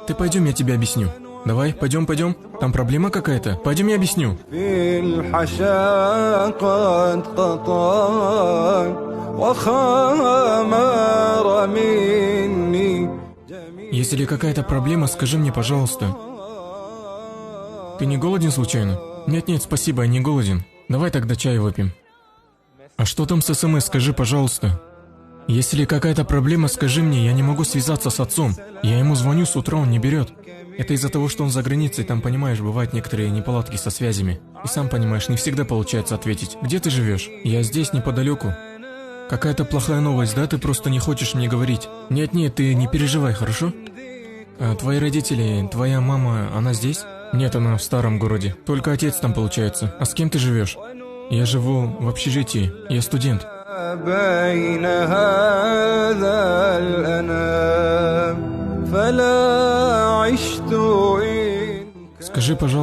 Ты пойдем, я тебе объясню. Давай, пойдем. Там проблема какая-то? Пойдем, я объясню. Если какая-то проблема, скажи мне, пожалуйста. Ты не голоден случайно? Нет, спасибо, я не голоден. Давай тогда чай выпьем. А что там с СМС, скажи, пожалуйста. Если какая-то проблема, скажи мне, я не могу связаться с отцом. Я ему звоню с утра, он не берет. Это из-за того, что он за границей, там, понимаешь, бывают некоторые неполадки со связями. И сам понимаешь, не всегда получается ответить. Где ты живешь? Я здесь, неподалеку. Какая-то плохая новость, да? Ты просто не хочешь мне говорить. Нет, ты не переживай, хорошо? А твои родители, твоя мама, она здесь? Нет, она в старом городе. Только отец там получается. А с кем ты живешь? Я живу в общежитии. Я студент. Скажи, пожалуйста.